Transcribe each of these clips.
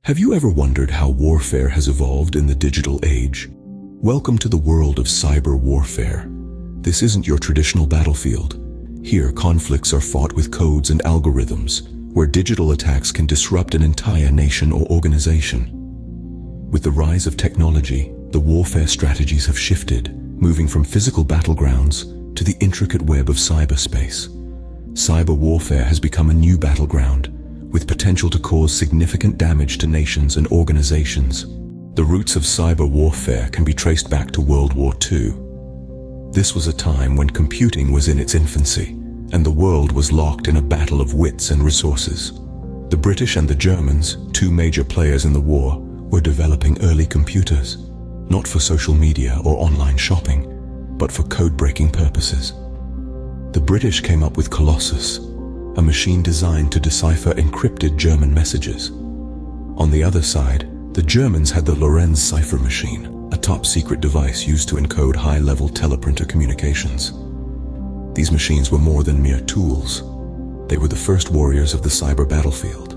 Have you ever wondered how warfare has evolved in the digital age? Welcome to the world of cyber warfare. This isn't your traditional battlefield. Here, conflicts are fought with codes and algorithms, where digital attacks can disrupt an entire nation or organization. With the rise of technology, the warfare strategies have shifted, moving from physical battlegrounds to the intricate web of cyberspace. Cyber warfare has become a new battleground, with potential to cause significant damage to nations and organizations. The roots of cyber warfare can be traced back to World War II. This was a time when computing was in its infancy, and the world was locked in a battle of wits and resources. The British and the Germans, two major players in the war, were developing early computers, not for social media or online shopping, but for code-breaking purposes. The British came up with Colossus, a machine designed to decipher encrypted German messages. On the other side, the Germans had the Lorenz cipher machine, a top-secret device used to encode high-level teleprinter communications. These machines were more than mere tools. They were the first warriors of the cyber battlefield.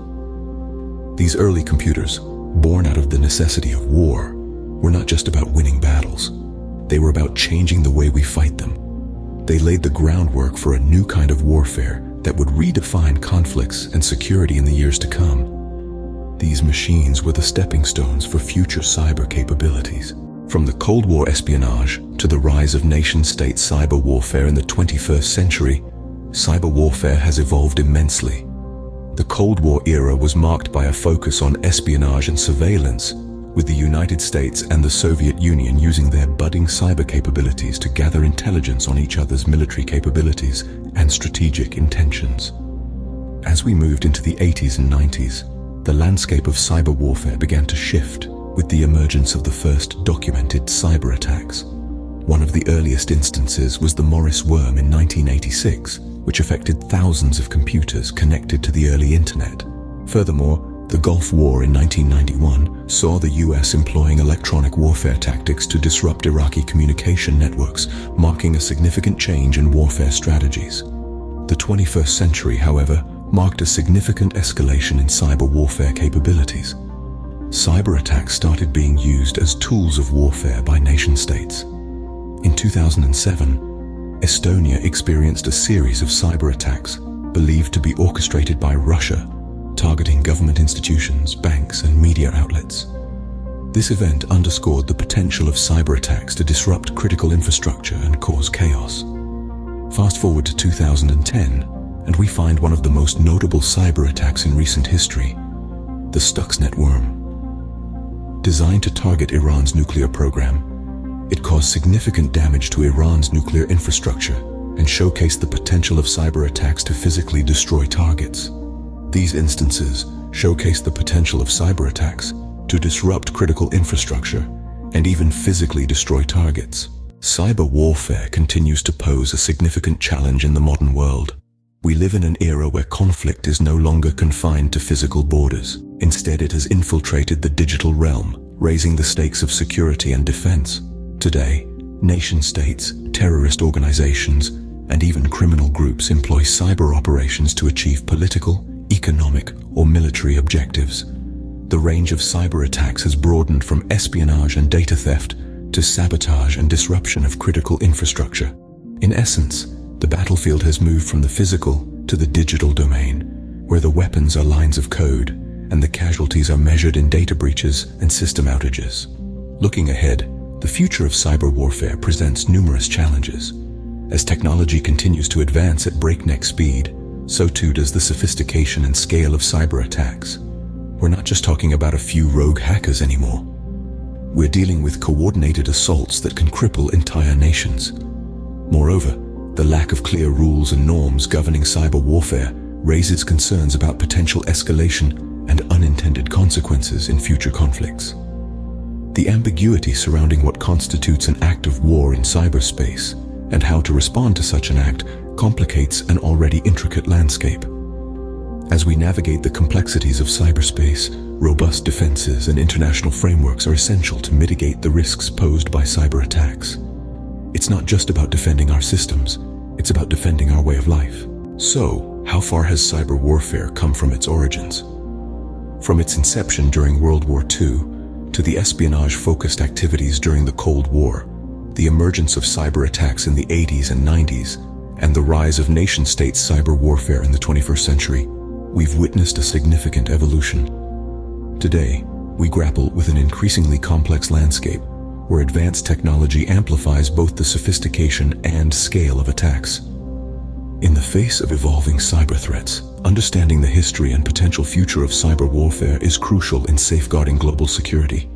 These early computers, born out of the necessity of war, were not just about winning battles. They were about changing the way we fight them. They laid the groundwork for a new kind of warfare that would redefine conflicts and security in the years to come. These machines were the stepping stones for future cyber capabilities. From the Cold War espionage to the rise of nation-state cyber warfare in the 21st century, cyber warfare has evolved immensely. The Cold War era was marked by a focus on espionage and surveillance, with the United States and the Soviet Union using their budding cyber capabilities to gather intelligence on each other's military capabilities and strategic intentions. As we moved into the 80s and 90s, the landscape of cyber warfare began to shift with the emergence of the first documented cyber attacks. One of the earliest instances was the Morris worm in 1986, which affected thousands of computers connected to the early internet. Furthermore, the Gulf War in 1991 saw the US employing electronic warfare tactics to disrupt Iraqi communication networks, marking a significant change in warfare strategies. The 21st century, however, marked a significant escalation in cyber warfare capabilities. Cyber attacks started being used as tools of warfare by nation-states. In 2007, Estonia experienced a series of cyber attacks believed to be orchestrated by Russia, targeting government institutions, banks, and media outlets. This event underscored the potential of cyber attacks to disrupt critical infrastructure and cause chaos. Fast forward to 2010, and we find one of the most notable cyber attacks in recent history, the Stuxnet worm. Designed to target Iran's nuclear program, it caused significant damage to Iran's nuclear infrastructure and showcased the potential of cyber attacks to physically destroy targets. These instances showcase the potential of cyber attacks to disrupt critical infrastructure and even physically destroy targets. Cyber warfare continues to pose a significant challenge in the modern world. We live in an era where conflict is no longer confined to physical borders. Instead, it has infiltrated the digital realm, raising the stakes of security and defense. Today, nation-states, terrorist organizations, and even criminal groups employ cyber operations to achieve political, economic, or military objectives. The range of cyber attacks has broadened from espionage and data theft to sabotage and disruption of critical infrastructure. In essence, the battlefield has moved from the physical to the digital domain, where the weapons are lines of code and the casualties are measured in data breaches and system outages. Looking ahead, the future of cyber warfare presents numerous challenges. As technology continues to advance at breakneck speed, so too does the sophistication and scale of cyber attacks. We're not just talking about a few rogue hackers anymore. We're dealing with coordinated assaults that can cripple entire nations. Moreover, the lack of clear rules and norms governing cyber warfare raises concerns about potential escalation and unintended consequences in future conflicts. The ambiguity surrounding what constitutes an act of war in cyberspace and how to respond to such an act complicates an already intricate landscape. As we navigate the complexities of cyberspace, robust defenses and international frameworks are essential to mitigate the risks posed by cyber attacks. It's not just about defending our systems, it's about defending our way of life. So, how far has cyber warfare come from its origins? From its inception during World War II to the espionage-focused activities during the Cold War, the emergence of cyber attacks in the 80s and 90s, and the rise of nation-state cyber warfare in the 21st century, we've witnessed a significant evolution. Today, we grapple with an increasingly complex landscape where advanced technology amplifies both the sophistication and scale of attacks. In the face of evolving cyber threats, understanding the history and potential future of cyber warfare is crucial in safeguarding global security.